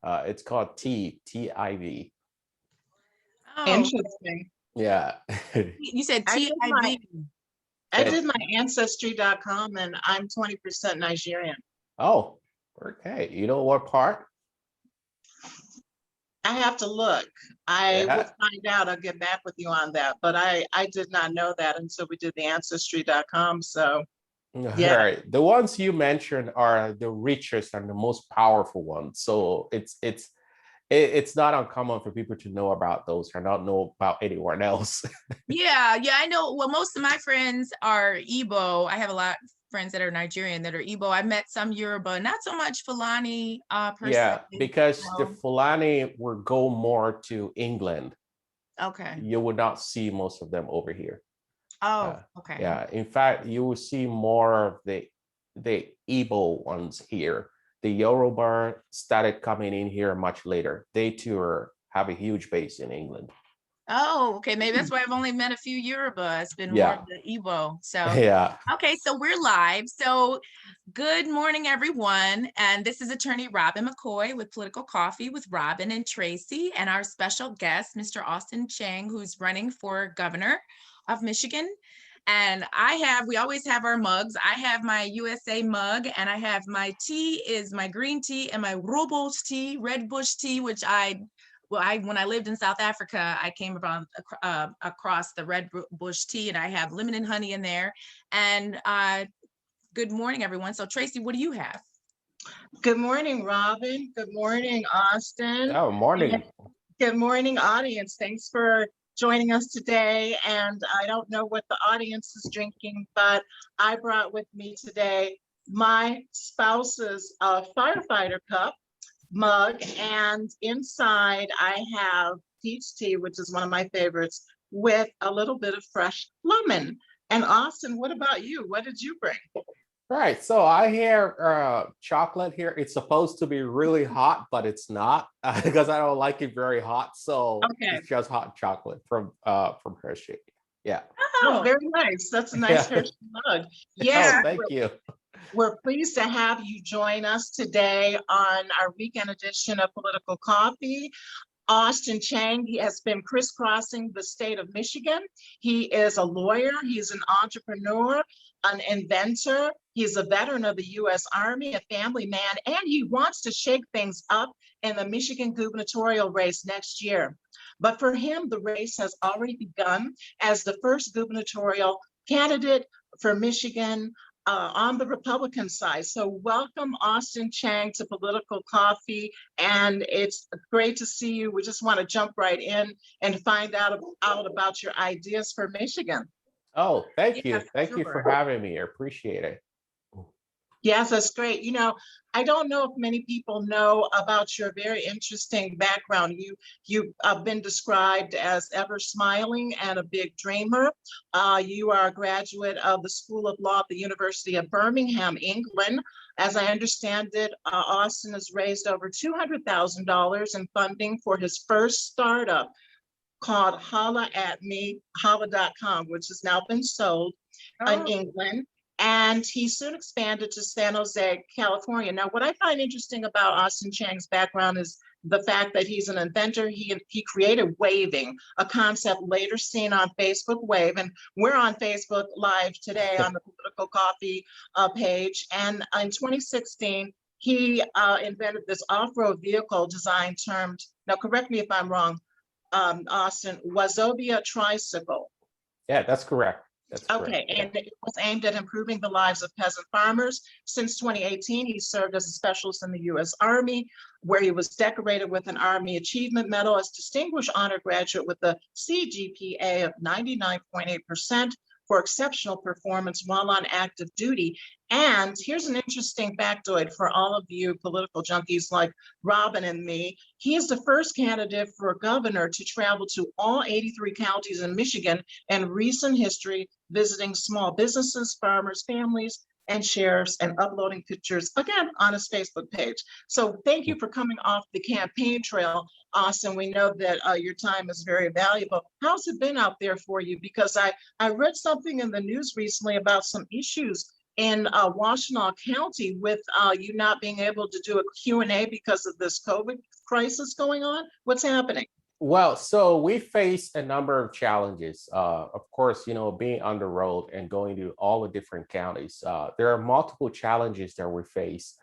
It's called TIV. Oh, Interesting. Yeah. you said I did my TIV. I did my ancestry.com and I'm 20% Nigerian. Oh, okay. You know what part? I have to look. I will Yeah. find out. I'll get back with you on that. But I did not know that until we did the ancestry.com. So All yeah. right. The ones you mentioned are the richest and the most powerful ones. So it's not uncommon for people to know about those or not know about anyone else. Yeah, I know. Well, most of my friends are Igbo. I have a lot of friends that are Nigerian that are Igbo. I met some Yoruba, not so much Fulani per se. Yeah, because the So, Fulani will go more to England. okay. You would not see most of them over here. Oh, okay. Yeah. In fact, you will see more of the Igbo ones here. The Yoruba started coming in here much later. They too have a huge base in England. Oh, okay. Maybe that's why I've only met a few Yoruba. It's been more of Yeah. the Igbo. So, Yeah. okay, so we're live. So, good morning, everyone. And this is attorney Robyn McCoy with Politico Coffee with Robyn and Tracey, and our special guest, Mr. Austin Cheng, who's running for governor of Michigan. And we always have our mugs. I have my USA mug, and I have my tea is my green tea and my Robusta tea, red bush tea, which when I lived in South Africa, I came across the red bush tea, and I have lemon and honey in there. And good morning, everyone. So Tracey, what do you have? Good morning, Robyn. Good morning, Austin. Oh, morning. And good morning, audience. Thanks for joining us today. And I don't know what the audience is drinking, but I brought with me today my spouse's firefighter cup mug, and inside I have peach tea, which is one of my favorites, with a little bit of fresh lemon. And Austin, what about you? What did you bring? Right. So I hear chocolate here. It's supposed to be really hot, but it's not because I don't like it very hot. So Okay. it's just hot chocolate from Hershey. Yeah. Oh, very nice. That's a nice Yeah. Hershey mug. Yeah, Oh, thank you. we're pleased to have you join us today on our weekend edition of Political Coffee. Austin Cheng, he has been crisscrossing the state of Michigan. He is a lawyer, he's an entrepreneur, an inventor. He's a veteran of the US Army, a family man, and he wants to shake things up in the Michigan gubernatorial race next year. But for him, the race has already begun as the first gubernatorial candidate for Michigan on the Republican side. So welcome, Austin Cheng, to Political Coffee. And it's great to see you. We just want to jump right in and find out about your ideas for Michigan. Oh, thank you. Yeah, Thank you for sure. having me. I appreciate it. Yes, that's great. You know, I don't know if many people know about your very interesting background. You've been described as ever smiling and a big dreamer. You are a graduate of the School of Law at the University of Birmingham, England. As I understand it, Austin has raised over $200,000 in funding for his first startup called Holla at Me, holla.com, which has now been sold in England. And he soon expanded to San Jose, California. Now, what I find interesting about Austin Cheng's background is the fact that he's an inventor. He created waving, a concept later seen on Facebook Wave. And we're on Facebook Live today on the Political Coffee page. And in 2016, he invented this off-road vehicle design termed, now correct me if I'm wrong, Austin, Wazobia Tricycle. Yeah, that's correct. That's Okay, correct. and it was aimed at improving the lives of peasant farmers. Since 2018, he served as a specialist in the U.S. Army, where he was decorated with an Army Achievement Medal as Distinguished Honor Graduate with a CGPA of 99.8% for exceptional performance while on active duty. And here's an interesting factoid for all of you political junkies like Robyn and me. He is the first candidate for governor to travel to all 83 counties in Michigan in recent history, visiting small businesses, farmers, families, and sheriffs, and uploading pictures, again, on his Facebook page. So thank you for coming off the campaign trail, Austin. We know that your time is very valuable. How's it been out there for you? Because I read something in the news recently about some issues in Washtenaw County with you not being able to do a Q&A because of this COVID crisis going on? What's happening? Well, so we face a number of challenges. Of course, being on the road and going to all the different counties, there are multiple challenges that we face,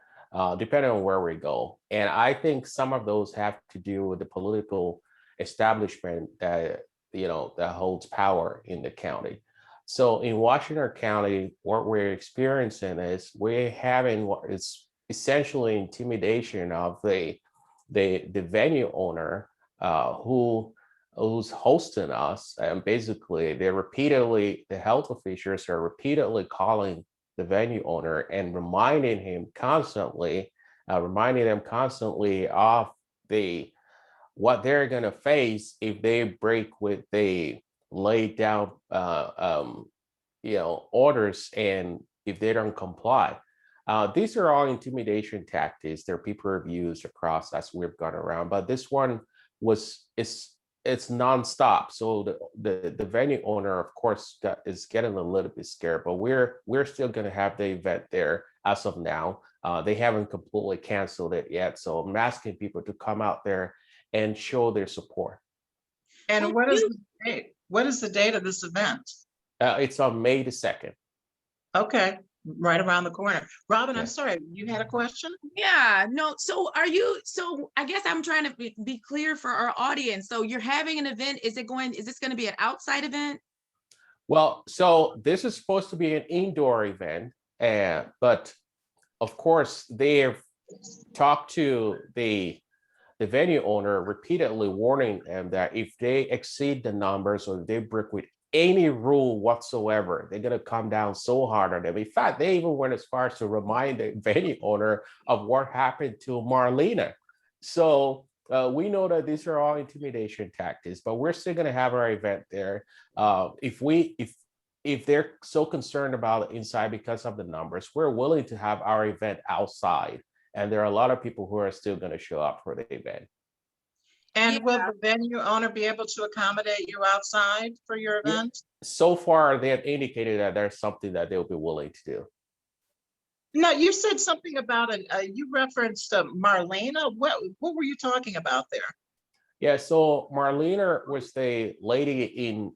depending on where we go. And I think some of those have to do with the political establishment that, that holds power in the county. So in Washington County, what we're experiencing is we're having what is essentially intimidation of the venue owner, who's hosting us, and basically the health officials are repeatedly calling the venue owner and reminding them constantly of what they're going to face if they break with the laid down orders, and if they don't comply. These are all intimidation tactics that people have used across as we've gone around, but this one it's nonstop. So the venue owner, of course, is getting a little bit scared, but we're still going to have the event there as of now. They haven't completely canceled it yet, so I'm asking people to come out there and show their support. And what is the date? What is the date of this event? It's on May the 2nd. Okay, right around the corner. Robyn, Yeah. I'm sorry, you had a question? Yeah, no. So I guess I'm trying to be clear for our audience. So you're having an event. Is this going to be an outside event? Well, so this is supposed to be an indoor event, but of course they have talked to the venue owner, repeatedly warning them that if they exceed the numbers or if they break with any rule whatsoever, they're going to come down so hard on them. In fact, they even went as far as to remind the venue owner of what happened to Marlena. So we know that these are all intimidation tactics, but we're still going to have our event there. If they're so concerned about inside because of the numbers, we're willing to have our event outside. And there are a lot of people who are still going to show up for the event. And will the venue owner be able to accommodate you outside for your event? So far, they have indicated that there's something that they'll be willing to do. No, you said something about you referenced Marlena. What were you talking about there? Yeah, so Marlena was the lady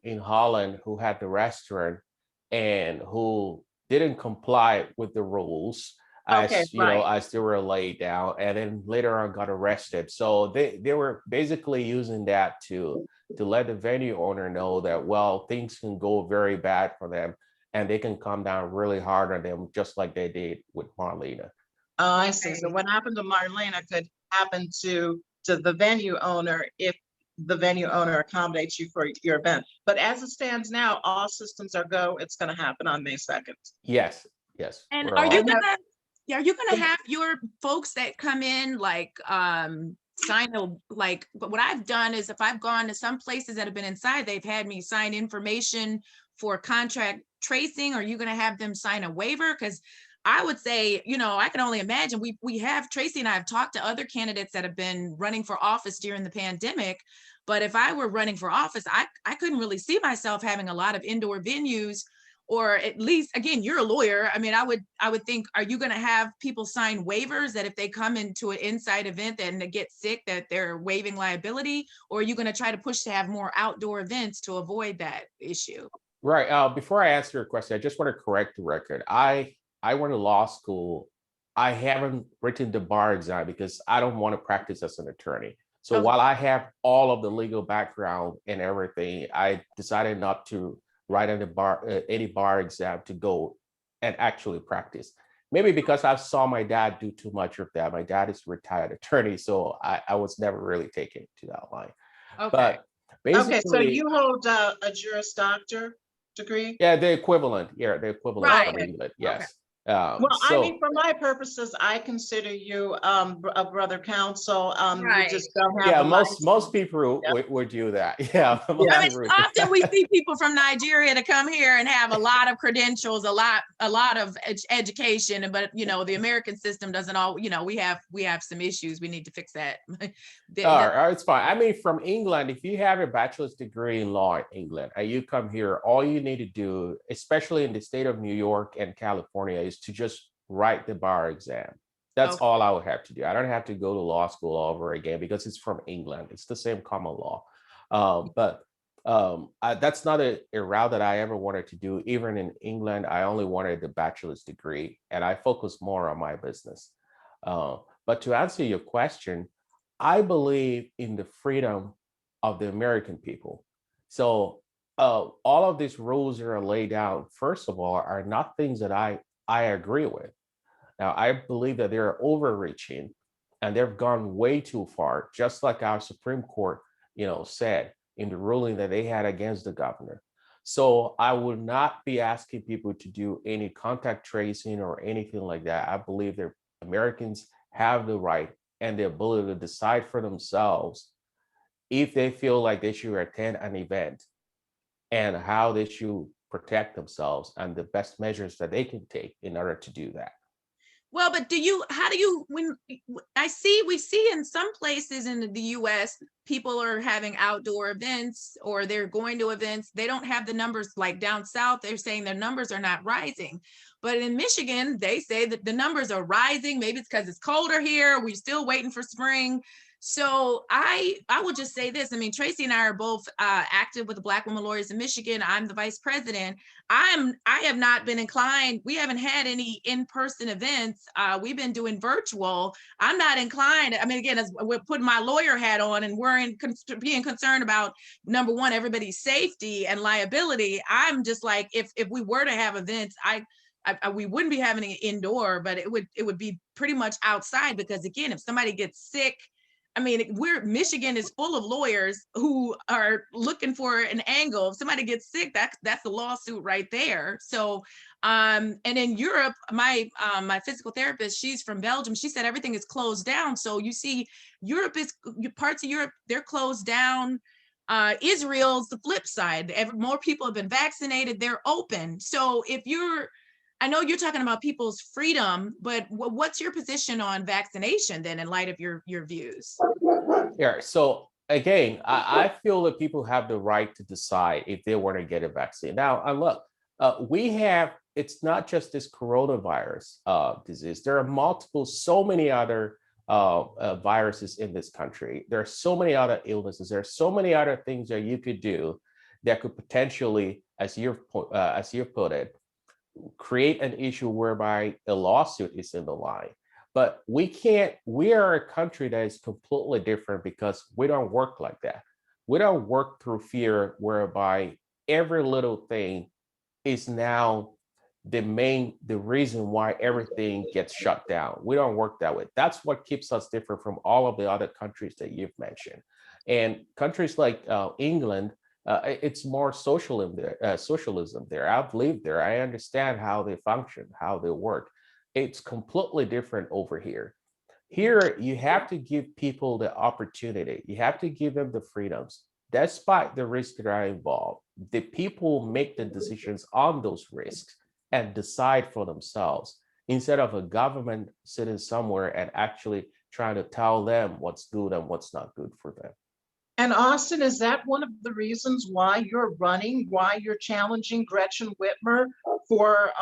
in Holland who had the restaurant and who didn't comply with the rules as they were laid down, and then later on got arrested. So they were basically using that to let the venue owner know that, well, things can go very bad for them and they can come down really hard on them, just like they did with Marlena. Oh, I see. So what happened to Marlena could happen to the venue owner if the venue owner accommodates you for your event. But as it stands now, all systems are go. It's going to happen on May 2nd. Yes. And are you gonna have your folks that come in sign what I've done is if I've gone to some places that have been inside, they've had me sign information for contract tracing. Are you gonna have them sign a waiver? Because I would say, I can only imagine we have Tracey and I have talked to other candidates that have been running for office during the pandemic. But if I were running for office, I couldn't really see myself having a lot of indoor venues, or at least, again, you're a lawyer. I mean, I would think, are you going to have people sign waivers that if they come into an inside event and they get sick, that they're waiving liability? Or are you going to try to push to have more outdoor events to avoid that issue? Right. Before I answer your question, I just want to correct the record. I went to law school. I haven't written the bar exam because I don't want to practice as an attorney. So while I have all of the legal background and everything, I decided not to write any bar exam to go and actually practice. Maybe because I saw my dad do too much of that. My dad is a retired attorney, so I was never really taken to that line. Okay. But basically, so you hold a Juris Doctor degree? Yeah, the equivalent. Yeah, the equivalent Right. of England. Yes. Well, I mean, So for my purposes, I consider you a brother counsel. You Right. just don't have yeah, the most license. people Yeah. would do that. Yeah, most Yeah. I mean, people would do often we see people from Nigeria to come here and have a lot of credentials, a lot of education, but you know, the American system doesn't all, you know, we have some issues. We need to fix that. All right, it's fine. I mean, from England, if you have a bachelor's degree in law in England and you come here, all you need to do, especially in the state of New York and California, is to just write the bar exam. That's Okay. all I would have to do. I don't have to go to law school all over again because it's from England. It's the same common law. That's not a route that I ever wanted to do. Even in England, I only wanted the bachelor's degree and I focused more on my business. But to answer your question, I believe in the freedom of the American people. So all of these rules that are laid out, first of all, are not things that I agree with. Now, I believe that they're overreaching and they've gone way too far, just like our Supreme Court, said in the ruling that they had against the governor. So I would not be asking people to do any contact tracing or anything like that. I believe that Americans have the right and the ability to decide for themselves if they feel like they should attend an event and how they should protect themselves and the best measures that they can take in order to do that. Well, but when we see in some places in the US, people are having outdoor events or they're going to events. They don't have the numbers like down south. They're saying their numbers are not rising. But in Michigan, they say that the numbers are rising. Maybe it's because it's colder here. We're still waiting for spring. So I will just say this. I mean, Tracey and I are both active with the Black Women Lawyers in Michigan. I'm the vice president. I have not been inclined. We haven't had any in-person events. We've been doing virtual. I'm not inclined. I mean, again, as we're putting my lawyer hat on and we're being concerned about, number one, everybody's safety and liability. I'm just like, if we were to have events, we wouldn't be having it indoor, but it would be pretty much outside because, again, if somebody gets sick, I mean, Michigan is full of lawyers who are looking for an angle. If somebody gets sick, that's a lawsuit right there. So, and in Europe, my physical therapist, she's from Belgium. She said everything is closed down. So you see, parts of Europe, they're closed down. Israel's the flip side. More people have been vaccinated. They're open. So I know you're talking about people's freedom, but what's your position on vaccination then in light of your views? Yeah, so again, I feel that people have the right to decide if they want to get a vaccine. Now, and look, it's not just this coronavirus disease. There are so many other viruses in this country. There are so many other illnesses. There are so many other things that you could do that could potentially, as you've put it, create an issue whereby a lawsuit is in the line. But we are a country that is completely different because we don't work like that. We don't work through fear whereby every little thing is now the reason why everything gets shut down. We don't work that way. That's what keeps us different from all of the other countries that you've mentioned. And countries like England, it's more socialism there. I've lived there. I understand how they function, how they work. It's completely different over here. Here, you have to give people the opportunity. You have to give them the freedoms, despite the risks that are involved. The people make the decisions on those risks and decide for themselves instead of a government sitting somewhere and actually trying to tell them what's good and what's not good for them. And Austin, is that one of the reasons why you're running, why you're challenging Gretchen Whitmer for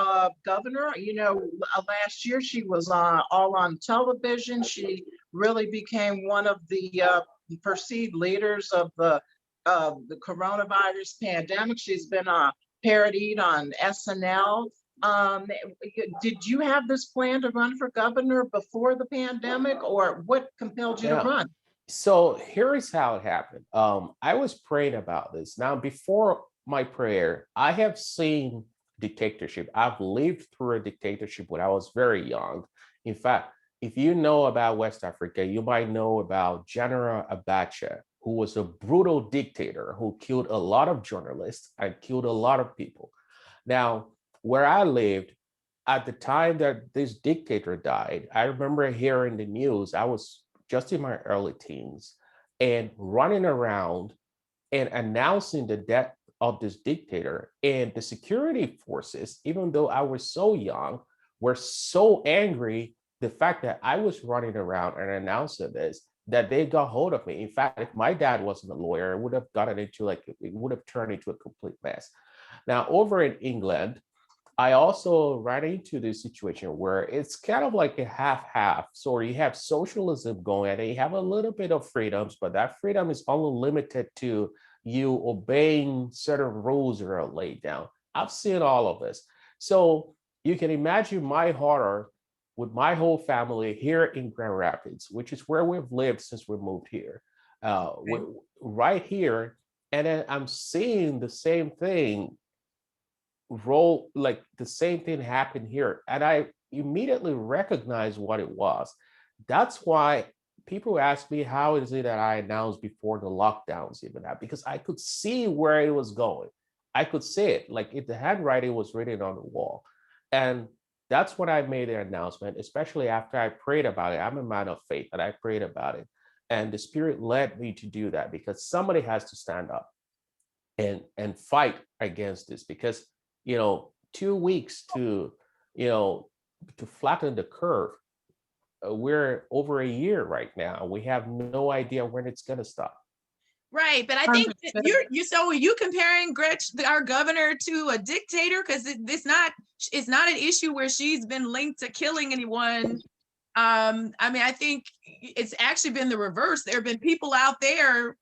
governor? Last year she was all on television. She really became one of the perceived leaders of the coronavirus pandemic. She's been parodied on SNL. Did you have this plan to run for governor before the pandemic, or what compelled you to run? So here is how it happened. I was praying about this. Now, before my prayer, I have seen dictatorship. I've lived through a dictatorship when I was very young. In fact, if you know about West Africa, you might know about General Abacha, who was a brutal dictator who killed a lot of journalists and killed a lot of people. Now, where I lived, at the time that this dictator died, I remember hearing the news. I was just in my early teens and running around and announcing the death of this dictator. And the security forces, even though I was so young, were so angry the fact that I was running around and announcing this that they got hold of me. In fact, if my dad wasn't a lawyer, it would have gotten into it would have turned into a complete mess. Now, over in England, I also ran into this situation where it's kind of like a half-half. So you have socialism going and you have a little bit of freedoms, but that freedom is only limited to you obeying certain rules that are laid down. I've seen all of this. So you can imagine my horror with my whole family here in Grand Rapids, which is where we've lived since we moved here, right here. And then I'm seeing the same thing like the same thing happened here. And I immediately recognized what it was. That's why people ask me, how is it that I announced before the lockdowns even happened? Because I could see where it was going. I could see it, like if the handwriting was written on the wall. And that's when I made the announcement, especially after I prayed about it. I'm a man of faith, and I prayed about it. And the Spirit led me to do that because somebody has to stand up and fight against this, because 2 weeks to flatten the curve. We're over a year right now. We have no idea when it's going to stop. Right, but I think are you comparing Gretchen, our governor, to a dictator? Because it's not an issue where she's been linked to killing anyone. I mean, I think it's actually been the reverse. There have been people out there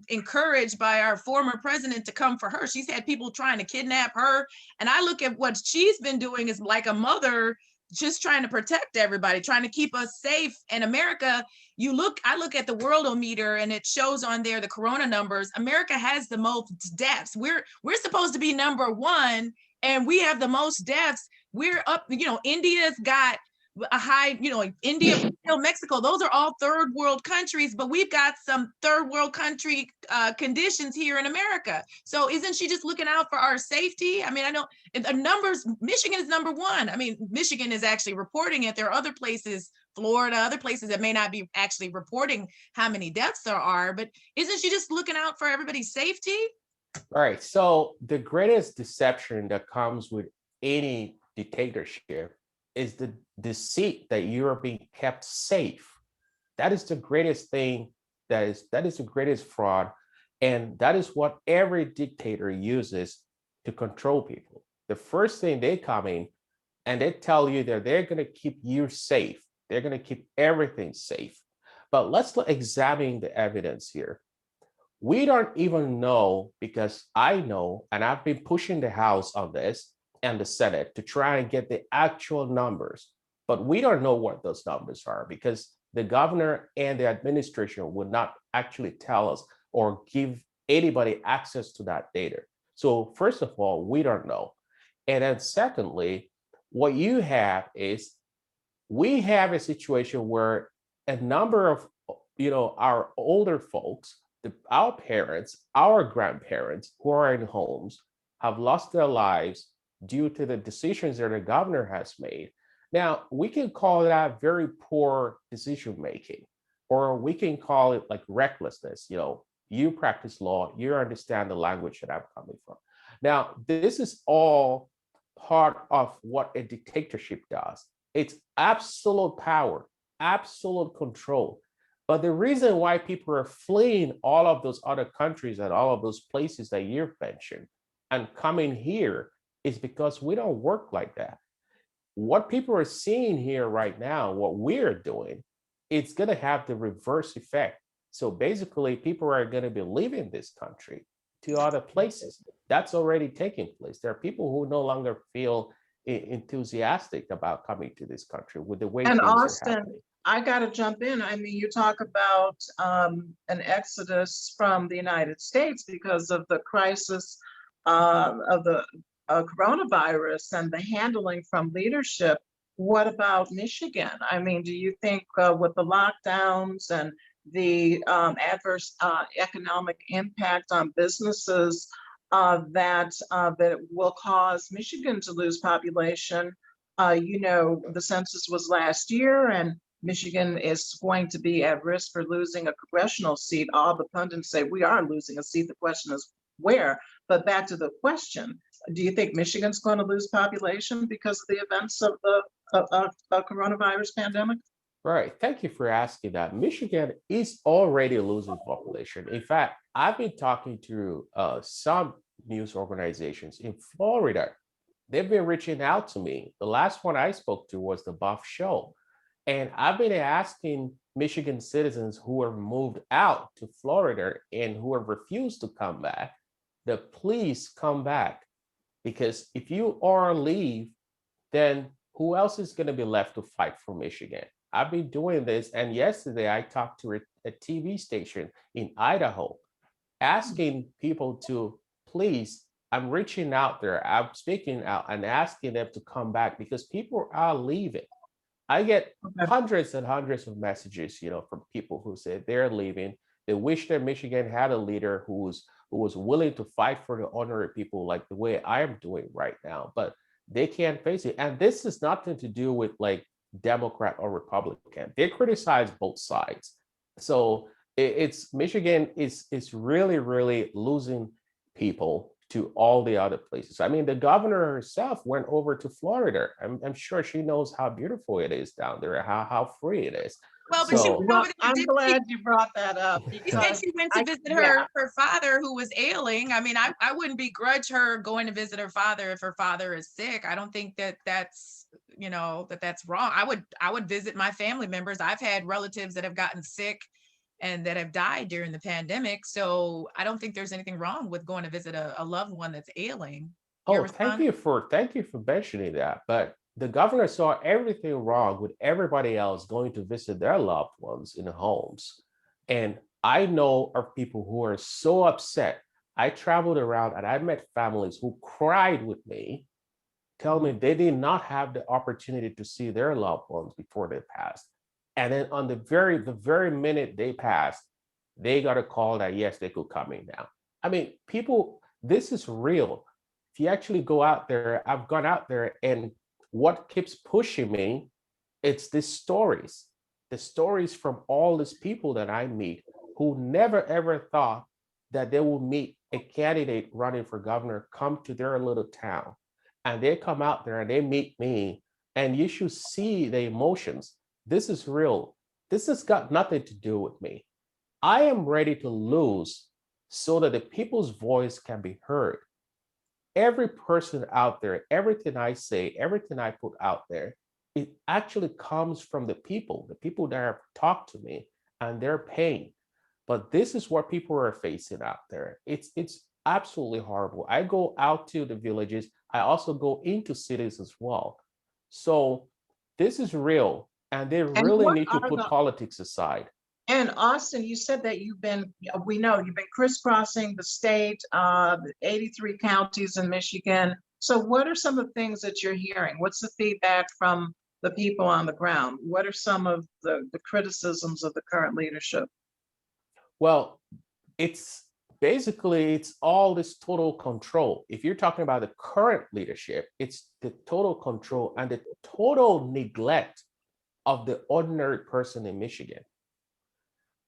encouraged by our former president to come for her. She's had people trying to kidnap her. And I look at what she's been doing as like a mother, just trying to protect everybody, trying to keep us safe. In America, I look at the Worldometer and it shows on there the corona numbers. America has the most deaths. We're supposed to be number one, and we have the most deaths. We're up, India's got a high, India, Brazil, Mexico, those are all third world countries, but we've got some third world country conditions here in America. So isn't she just looking out for our safety? I mean, I know the numbers, Michigan is number one. I mean, Michigan is actually reporting it. There are other places, Florida, other places that may not be actually reporting how many deaths there are, but isn't she just looking out for everybody's safety? All right. So the greatest deception that comes with any dictatorship is the deceit that you are being kept safe. That is the greatest thing. That is the greatest fraud. And that is what every dictator uses to control people. The first thing they come in and they tell you that they're going to keep you safe. They're going to keep everything safe. But let's examine the evidence here. We don't even know, because I know, and I've been pushing the House on this and the Senate to try and get the actual numbers, but we don't know what those numbers are because the governor and the administration would not actually tell us or give anybody access to that data. So first of all, we don't know. And then secondly, what you have is we have a situation where a number of, our older folks, our parents, our grandparents who are in homes have lost their lives due to the decisions that the governor has made. Now, we can call that very poor decision making, or we can call it like recklessness. You practice law, you understand the language that I'm coming from. Now, this is all part of what a dictatorship does. It's absolute power, absolute control. But the reason why people are fleeing all of those other countries and all of those places that you've mentioned and coming here is because we don't work like that. What people are seeing here right now, what we're doing, it's going to have the reverse effect. So basically, people are going to be leaving this country to other places. That's already taking place. There are people who no longer feel enthusiastic about coming to this country with the way And things Austin, are happening. I got to jump in. I mean, you talk about an exodus from the United States because of the crisis of the coronavirus and the handling from leadership. What about Michigan? I mean, do you think with the lockdowns and the adverse economic impact on businesses that it will cause Michigan to lose population The census was last year, and Michigan is going to be at risk for losing a congressional seat. All the pundits say we are losing a seat. The question is where. But back to the question, do you think Michigan's going to lose population because of the events of the coronavirus pandemic? Right. Thank you for asking that. Michigan is already losing population. In fact, I've been talking to some news organizations in Florida. They've been reaching out to me. The last one I spoke to was the Buff Show. And I've been asking Michigan citizens who have moved out to Florida and who have refused to come back, to please come back. Because if you are on leave, then who else is going to be left to fight for Michigan? I've been doing this. And yesterday I talked to a TV station in Idaho, asking people to please, I'm reaching out there, I'm speaking out and asking them to come back because people are leaving. I get hundreds and hundreds of messages, from people who say they're leaving. They wish that Michigan had a leader who was willing to fight for the ordinary people like the way I am doing right now, but they can't face it. And this is nothing to do with like Democrat or Republican. They criticize both sides. So it's Michigan is really, really losing people to all the other places. I mean, the governor herself went over to Florida. I'm sure she knows how beautiful it is down there, how free it is. Well, but she So, went over there. I'm glad you brought that up She said because she went to visit her father who was ailing. I mean, I wouldn't begrudge her going to visit her father if her father is sick. I don't think that's that's wrong. I would visit my family members. I've had relatives that have gotten sick and that have died during the pandemic. So I don't think there's anything wrong with going to visit a loved one that's ailing. thank you for mentioning that. But the governor saw everything wrong with everybody else going to visit their loved ones in the homes. And I know of people who are so upset. I traveled around and I met families who cried with me, tell me they did not have the opportunity to see their loved ones before they passed. And then on the very minute they passed, they got a call that yes, they could come in now. I mean, people, this is real. If you actually go out there, I've gone out there, and what keeps pushing me, it's the stories from all these people that I meet who never ever thought that they will meet a candidate running for governor come to their little town. And they come out there and they meet me, and you should see the emotions. This is real. This has got nothing to do with me. I am ready to lose so that the people's voice can be heard. Every person out there, everything I say, everything I put out there, it actually comes from the people that have talked to me and their pain. But this is what people are facing out there. It's absolutely horrible. I go out to the villages. I also go into cities as well. So this is real. And they really need to put politics aside. And Austin, you said that we know you've been crisscrossing the state, 83 counties in Michigan. So what are some of the things that you're hearing? What's the feedback from the people on the ground? What are some of the criticisms of the current leadership? Well, it's all this total control. If you're talking about the current leadership, it's the total control and the total neglect of the ordinary person in Michigan.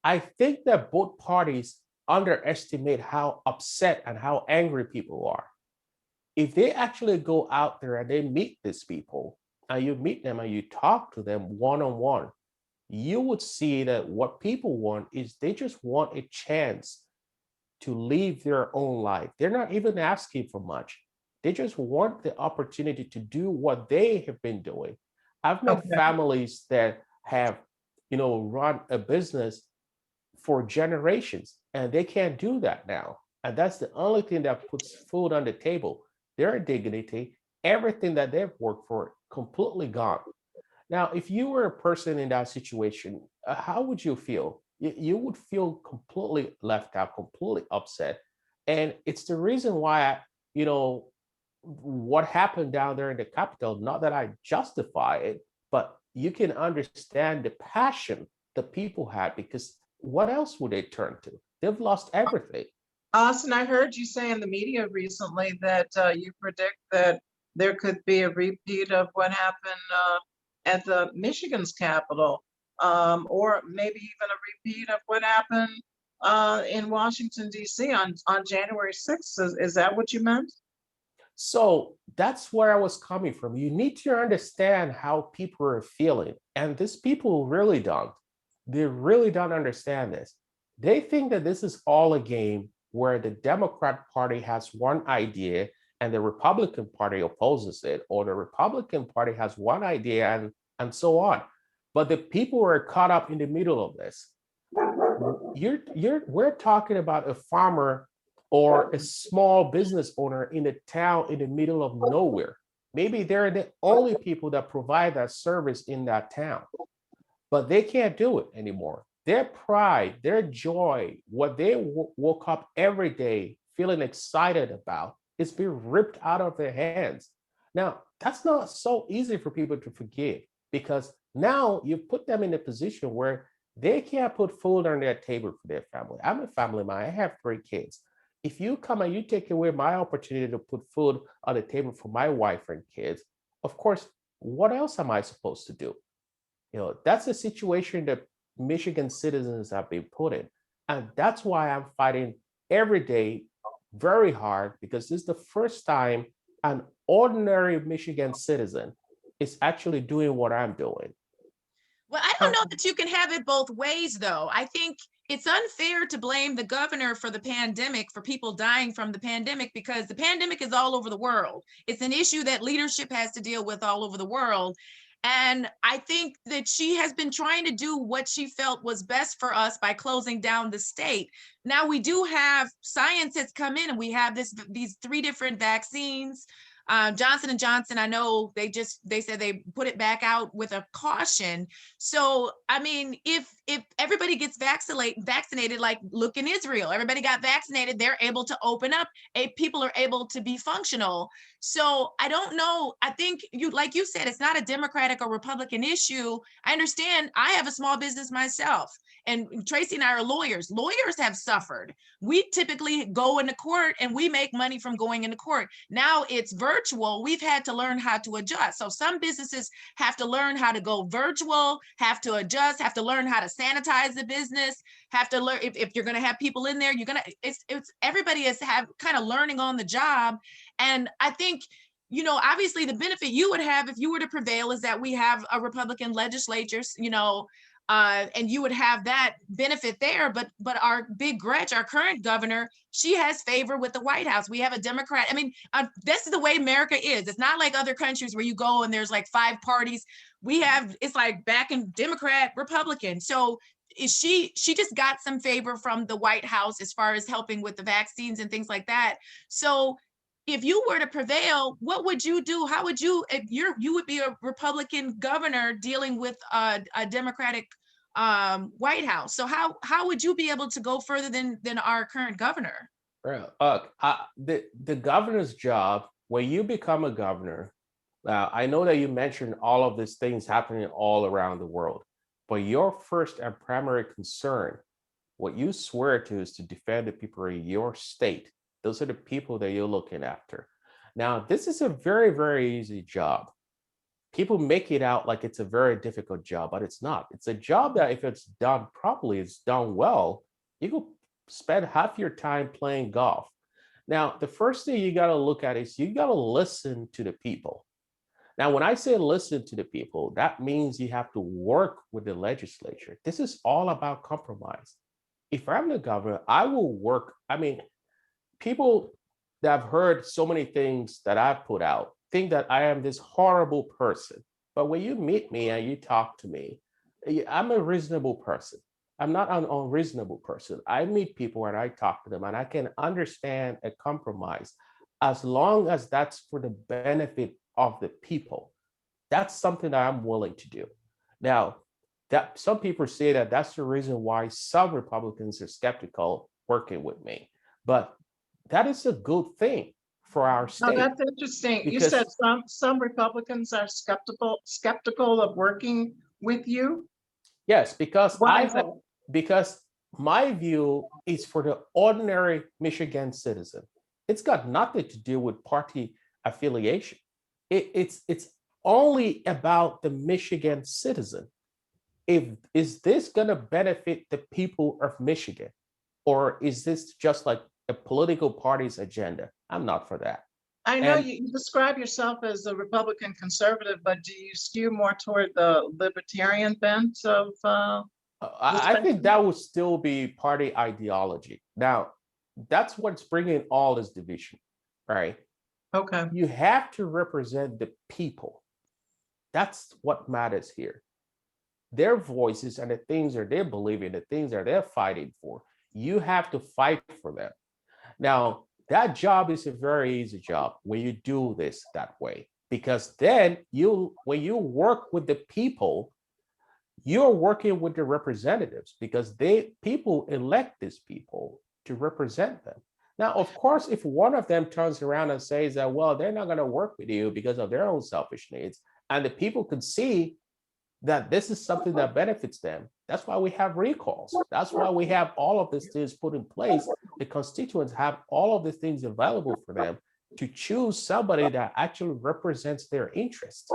I think that both parties underestimate how upset and how angry people are. If they actually go out there and they meet these people, and you meet them and you talk to them one-on-one, you would see that what people want is they just want a chance to live their own life. They're not even asking for much. They just want the opportunity to do what they have been doing. I've met families that have, run a business for generations, and they can't do that now. And that's the only thing that puts food on the table. Their dignity, everything that they've worked for, completely gone. Now, if you were a person in that situation, how would you feel? You would feel completely left out, completely upset. And it's the reason why, what happened down there in the Capitol, not that I justify it, but you can understand the passion the people had, because what else would they turn to? They've lost everything. Austin, I heard you say in the media recently that you predict that there could be a repeat of what happened at the Michigan's Capitol, or maybe even a repeat of what happened in Washington, D.C. on January 6th. Is that what you meant? So that's where I was coming from. You need to understand how people are feeling. And these people really don't. They really don't understand this. They think that this is all a game where the Democrat Party has one idea and the Republican Party opposes it, or the Republican Party has one idea and so on. But the people are caught up in the middle of this. We're talking about a farmer or a small business owner in a town in the middle of nowhere. Maybe they're the only people that provide that service in that town, but they can't do it anymore. Their pride, their joy, what they woke up every day feeling excited about is being ripped out of their hands. Now, that's not so easy for people to forgive, because now you've put them in a position where they can't put food on their table for their family. I'm a family man, I have 3 kids. If you come and you take away my opportunity to put food on the table for my wife and kids, of course, what else am I supposed to do? That's the situation that Michigan citizens have been put in. And that's why I'm fighting every day very hard, because this is the first time an ordinary Michigan citizen is actually doing what I'm doing. Well, I don't know that you can have it both ways, though. I think it's unfair to blame the governor for the pandemic, for people dying from the pandemic, because the pandemic is all over the world. It's an issue that leadership has to deal with all over the world. And I think that she has been trying to do what she felt was best for us by closing down the state. Now we do have science that's come in, and we have these 3 different vaccines. Johnson & Johnson, I know they said they put it back out with a caution. So, I mean, if everybody gets vaccinated, like look in Israel, everybody got vaccinated, they're able to open up, people are able to be functional. So I don't know. I think like you said, it's not a Democratic or Republican issue. I understand. I have a small business myself, and Tracey and I are lawyers. Lawyers have suffered. We typically go into court and we make money from going into court. Now it's virtual. We've had to learn how to adjust. So some businesses have to learn how to go virtual, have to adjust, have to learn how to sanitize the business, have to learn if you're going to have people in there, it's everybody is kind of learning on the job. And I think, obviously the benefit you would have if you were to prevail is that we have a Republican legislature, and you would have that benefit there. But our big Gretch, our current governor, she has favor with the White House. We have a Democrat. I mean, this is the way America is. It's not like other countries where you go and there's like 5 parties. It's like back in Democrat, Republican. So she just got some favor from the White House as far as helping with the vaccines and things like that. So if you were to prevail, what would you do? How would you, if you would be a Republican governor dealing with a Democratic White House. So how would you be able to go further than our current governor? The governor's job, when you become a governor, I know that you mentioned all of these things happening all around the world, but your first and primary concern, what you swear to, is to defend the people in your state. Those are the people that you're looking after. Now, this is a very, very easy job. People make it out like it's a very difficult job, but it's not. It's a job that if it's done properly, it's done well, you could spend half your time playing golf. Now, the first thing you got to look at is you got to listen to the people. Now, when I say listen to the people, that means you have to work with the legislature. This is all about compromise. If I'm the governor, I will work. I mean, people that have heard so many things that I've put out think that I am this horrible person. But when you meet me and you talk to me, I'm a reasonable person. I'm not an unreasonable person. I meet people and I talk to them and I can understand a compromise as long as that's for the benefit of the people. That's something that I'm willing to do. Now, that some people say that that's the reason why some Republicans are skeptical working with me. But that is a good thing for our state. Oh, that's interesting. You said some Republicans are skeptical of working with you. Yes, because Why is that? Because my view is for the ordinary Michigan citizen. It's got nothing to do with party affiliation. it's only about the Michigan citizen. Is this going to benefit the people of Michigan, or is this just like a political party's agenda? I'm not for that. I know And you describe yourself as a Republican conservative, but do you skew more toward the libertarian bent of the I think spectrum? that would still be party ideology. Now, that's what's bringing all this division, right? Okay. You have to represent the people. That's what matters here. Their voices and the things that they believe in, the things that they're fighting for, you have to fight for them. Now, that job is a very easy job when you do this that way, because then when you work with the people, you're working with the representatives, because people elect these people to represent them. Now, of course, if one of them turns around and says that, well, they're not going to work with you because of their own selfish needs, and the people can see that this is something that benefits them. That's why we have recalls. That's why we have all of these things put in place. The constituents have all of these things available for them to choose somebody that actually represents their interests.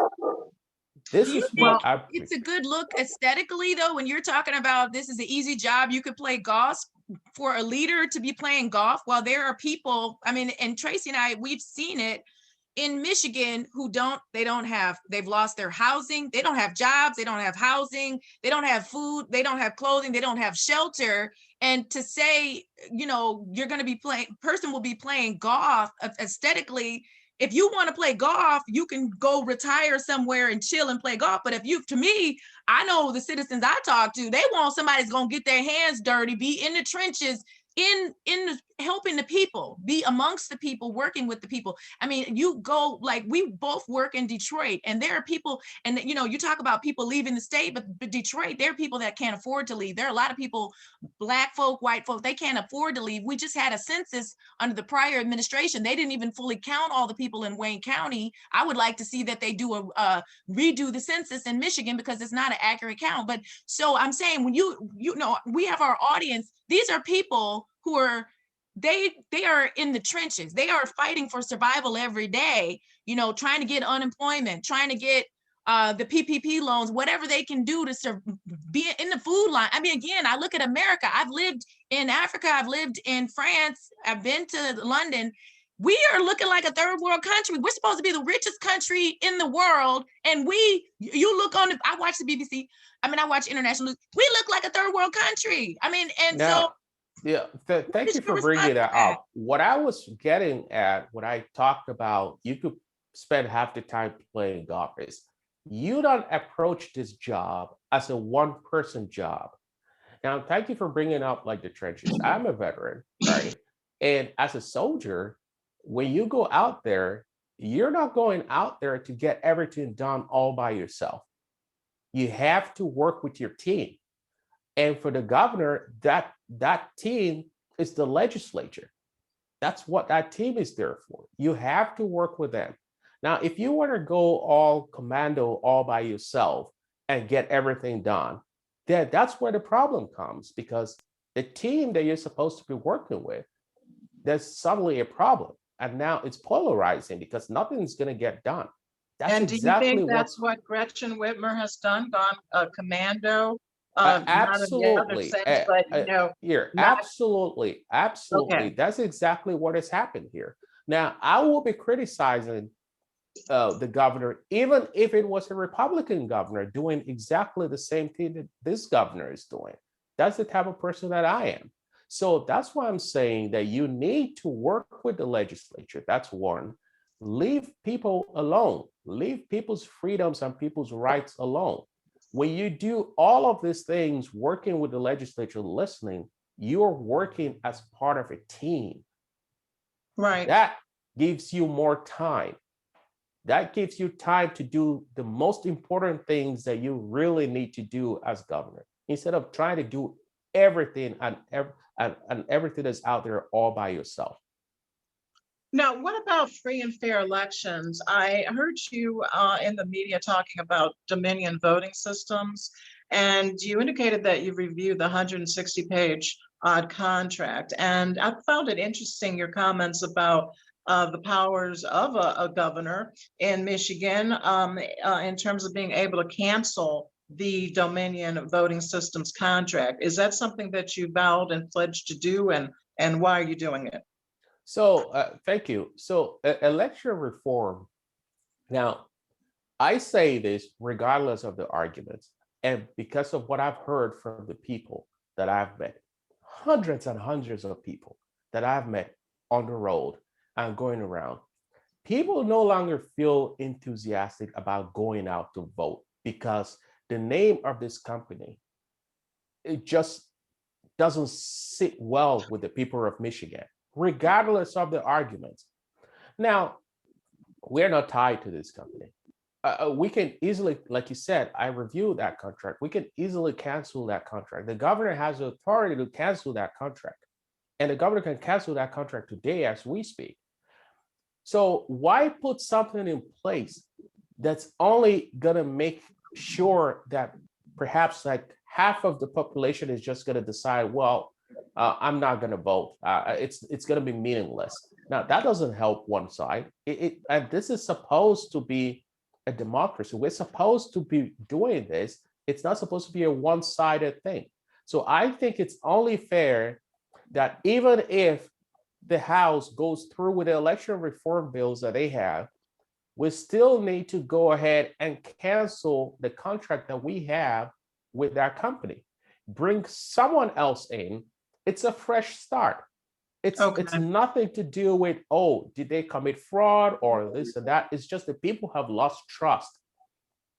This Do you is think what I it's a good look aesthetically, though, when you're talking about this is an easy job, you could play golf, for a leader to be playing golf while there are people, I mean, and Tracey and I, we've seen it in Michigan who they've lost their housing, they don't have jobs, they don't have housing, they don't have food, they don't have clothing, they don't have shelter. And to say, you're going to be person will be playing golf aesthetically. If you want to play golf, you can go retire somewhere and chill and play golf. But to me, I know the citizens I talk to, they want somebody that's going to get their hands dirty, be in the trenches, in helping the people, be amongst the people, working with the people. I mean, you go, like, we both work in Detroit, and there are people, and you talk about people leaving the state, but Detroit, there are people that can't afford to leave. There are a lot of people, Black folk, white folk, they can't afford to leave. We just had a census under the prior administration. They didn't even fully count all the people in Wayne County. I would like to see that they do redo the census in Michigan, because it's not an accurate count. But so I'm saying, when we have our audience, these are people who are, they are in the trenches. They are fighting for survival every day, trying to get unemployment, trying to get the PPP loans, whatever they can do to be in the food line. I mean, again, I look at America. I've lived in Africa. I've lived in France. I've been to London. We are looking like a third world country. We're supposed to be the richest country in the world. And you look on, I watch the BBC. I mean, I watch international news. We look like a third world country. I mean, and now, yeah, thank you for bringing that up. What I was getting at when I talked about you could spend half the time playing golf is, you don't approach this job as a one-person job. Now, thank you for bringing up like the trenches. I'm a veteran, right? And as a soldier, when you go out there, you're not going out there to get everything done all by yourself. You have to work with your team. And for the governor, that team is the legislature. That's what that team is there for. You have to work with them. Now, if you want to go all commando all by yourself and get everything done, then that's where the problem comes, because the team that you're supposed to be working with, there's suddenly a problem. And now it's polarizing because nothing's going to get done. That's And do you think that's what Gretchen Whitmer has done, gone commando? Absolutely. Sense, but here, not, absolutely. Okay. That's exactly what has happened here. Now, I will be criticizing the governor, even if it was a Republican governor doing exactly the same thing that this governor is doing. That's the type of person that I am. So that's why I'm saying that you need to work with the legislature. That's one. Leave people alone. Leave people's freedoms and people's rights alone. When you do all of these things, working with the legislature, listening, you're working as part of a team. Right. That gives you more time. That gives you time to do the most important things that you really need to do as governor, instead of trying to do everything and everything that's out there all by yourself. Now, what about free and fair elections? I heard you in the media talking about Dominion voting systems, and you indicated that you reviewed the 160-page contract. And I found it interesting, your comments about the powers of a governor in Michigan in terms of being able to cancel the Dominion voting systems contract. Is that something that you vowed and pledged to do, and why are you doing it? So thank you. So election reform. Now, I say this regardless of the arguments, and because of what I've heard from the people that I've met, hundreds and hundreds of people that I've met on the road and going around, people no longer feel enthusiastic about going out to vote because the name of this company, it just doesn't sit well with the people of Michigan, regardless of the arguments. Now, we're not tied to this company. We can easily, like you said, I reviewed that contract. We can easily cancel that contract. The governor has the authority to cancel that contract. And the governor can cancel that contract today as we speak. So why put something in place that's only going to make sure that perhaps like half of the population is just going to decide, well, I'm not going to vote. It's going to be meaningless. Now, that doesn't help one side. And this is supposed to be a democracy. We're supposed to be doing this. It's not supposed to be a one-sided thing. So I think it's only fair that even if the House goes through with the election reform bills that they have, we still need to go ahead and cancel the contract that we have with that company. Bring someone else in. It's a fresh start. It's nothing to do with, oh, did they commit fraud or this and that. It's just that people have lost trust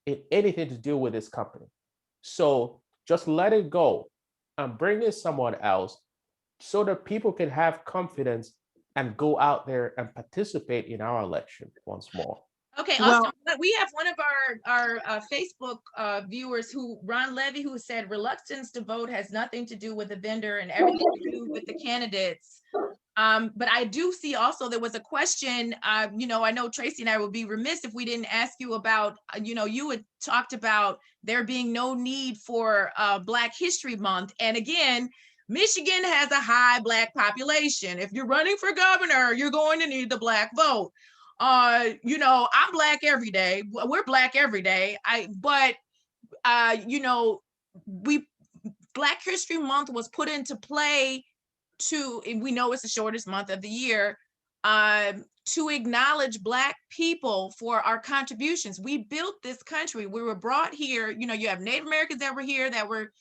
in anything to do with this company. So just let it go and bring in someone else so that people can have confidence and go out there and participate in our election once more. Okay, awesome. Well, we have one of our Facebook viewers, Ron Levy, who said reluctance to vote has nothing to do with the vendor and everything to do with the candidates. But I do see also there was a question, I know Tracey and I would be remiss if we didn't ask you about, you had talked about there being no need for Black History Month. And again, Michigan has a high Black population. If you're running for governor, you're going to need the Black vote. I'm Black every day. We're Black every day. Black History Month was put into play we know it's the shortest month of the year, to acknowledge Black people for our contributions. We built this country. We were brought here. You have Native Americans that were here that were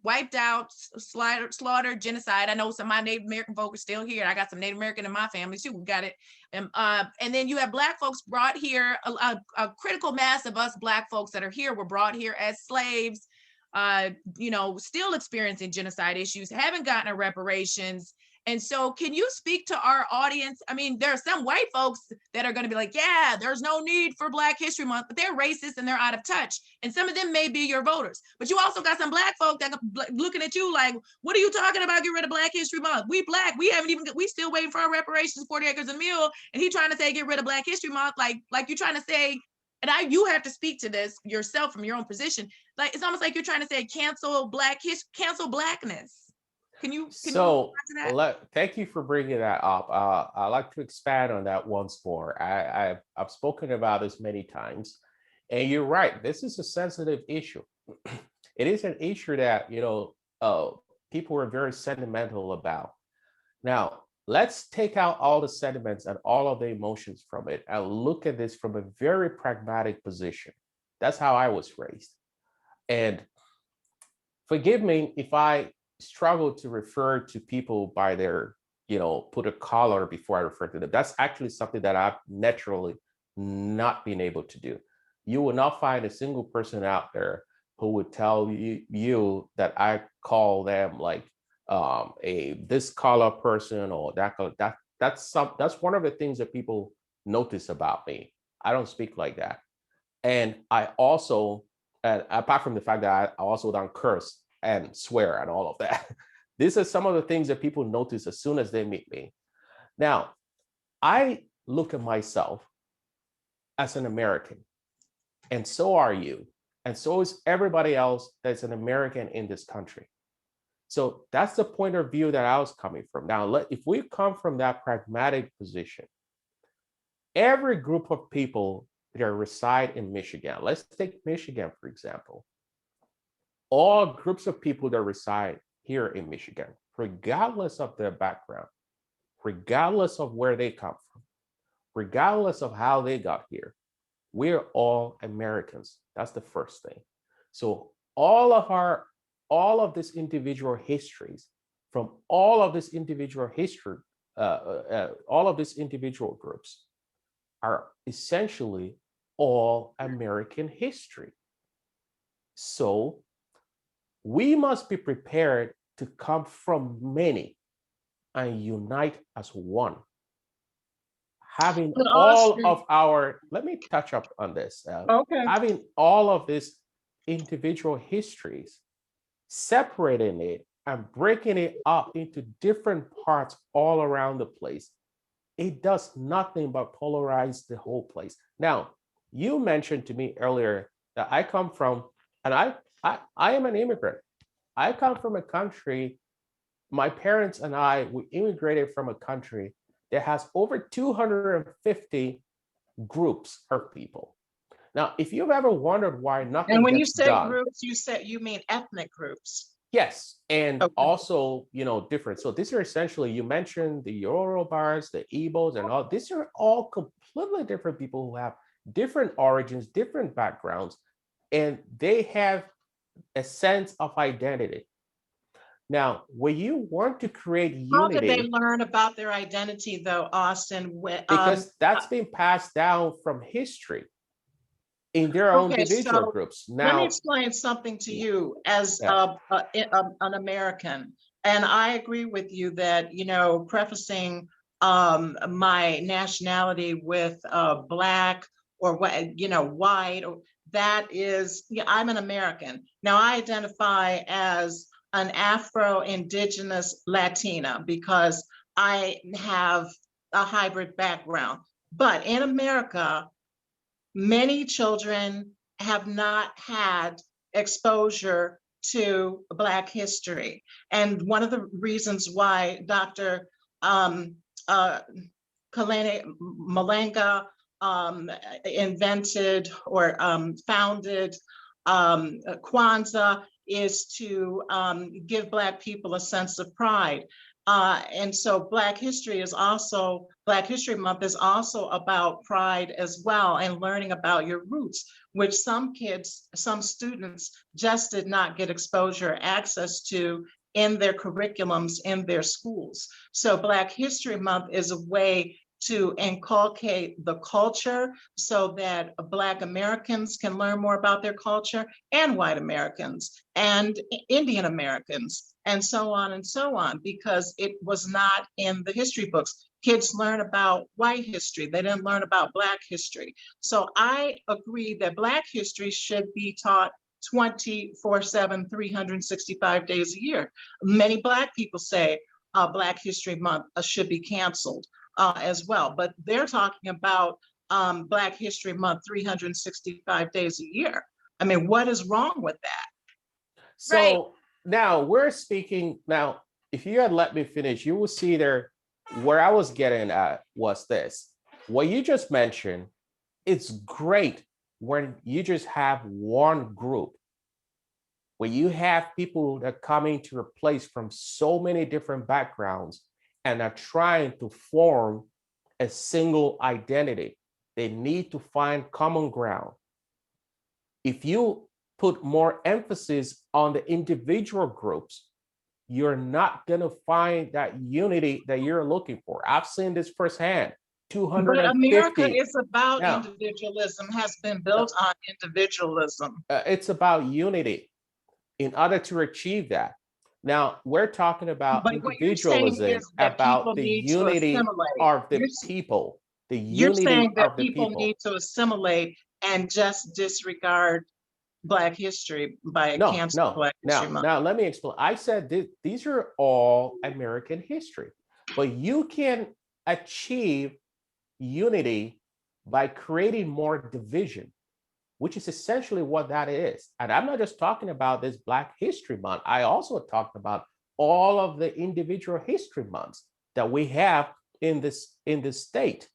wiped out, slaughtered, genocide. I know some of my Native American folks are still here. I got some Native American in my family too. We got it. And then you have Black folks brought here, a critical mass of us Black folks that are here were brought here as slaves, still experiencing genocide issues, haven't gotten a reparations. And so can you speak to our audience? I mean, there are some white folks that are going to be like, yeah, there's no need for Black History Month, but they're racist and they're out of touch. And some of them may be your voters, but you also got some Black folk that are looking at you like, what are you talking about? Get rid of Black History Month. We Black, we still waiting for our reparations, 40 acres a mule. And he trying to say, get rid of Black History Month. Like you're trying to say, and you have to speak to this yourself from your own position. Like, it's almost like you're trying to say, cancel Blackness. Can you thank you for bringing that up. I'd like to expand on that once more. I've spoken about this many times, and you're right. This is a sensitive issue. It is an issue that people are very sentimental about. Now, let's take out all the sentiments and all of the emotions from it and look at this from a very pragmatic position. That's how I was raised. And forgive me if I struggle to refer to people by their, put a collar before I refer to them. That's actually something that I've naturally not been able to do. You will not find a single person out there who would tell you that I call them like this color person or that color. That's one of the things that people notice about me. I don't speak like that. And I also, apart from the fact that I also don't curse and swear and all of that. These are some of the things that people notice as soon as they meet me. Now, I look at myself as an American, and so are you, and so is everybody else that's an American in this country. So that's the point of view that I was coming from. Now, if we come from that pragmatic position, every group of people that reside in Michigan, let's take Michigan, for example, all groups of people that reside here in Michigan, regardless of their background, regardless of where they come from, regardless of how they got here, we're all Americans. That's the first thing. So all of these individual histories from all of this individual history, all of these individual groups are essentially all American history. So we must be prepared to come from many and unite as one. Having But all Austin- of our, let me touch up on this. Okay. Having all of these individual histories, separating it and breaking it up into different parts all around the place, it does nothing but polarize the whole place. Now, you mentioned to me earlier that I come from, and I am an immigrant. I come from a country, my parents and I, we immigrated from a country that has over 250 groups of people. Now, if you've ever wondered why nothing And when you gets say done, groups, you mean ethnic groups. yes, and Okay. also, different. So these are essentially, you mentioned the Yorubas, the Igbos, and all. These are all completely different people who have different origins, different backgrounds, and they have a sense of identity. Now, when you want to create How did they unity, learn about their identity, though, Austin? because that's been passed down from history in their own Okay, individual so groups. let me Now, explain something to you as yeah. an American. And I agree with you that, prefacing my nationality with Black or white, or that is, I'm an American. Now I identify as an Afro-Indigenous Latina because I have a hybrid background. But in America, many children have not had exposure to Black history. And one of the reasons why Dr. Kalene Malenga invented or founded Kwanzaa is to give Black people a sense of pride. And so Black History Month is also about pride as well, and learning about your roots, which some students just did not get exposure or access to in their curriculums in their schools. So Black History Month is a way to inculcate the culture so that Black Americans can learn more about their culture, and white Americans and Indian Americans, and so on, because it was not in the history books. Kids learn about white history, they didn't learn about Black history. So I agree that Black history should be taught 24/7, 365 days a year. Many Black people say Black History Month should be canceled as well, but they're talking about Black History Month 365 days a year. I mean, what is wrong with that? So Right. now we're speaking. Now, if you had let me finish, you will see there where I was getting at was this. What you just mentioned, it's great when you just have one group, where you have people that come into a place from so many different backgrounds and are trying to form a single identity. They need to find common ground. If you put more emphasis on the individual groups, you're not going to find that unity that you're looking for. I've seen this firsthand. But America 250. is about Now, individualism, has been built on individualism. It's about unity in order to achieve that. Now, we're talking about But what you're saying individualism, is that people about the need to unity assimilate. of the You're, people, the you're unity saying that of the people people. need to assimilate and just disregard Black history by No, canceling no. Black History Month. Now let me explain. I said these are all American history, but you can achieve unity by creating more division, which is essentially what that is. And I'm not just talking about this Black History Month. I also talked about all of the individual history months that we have in this state.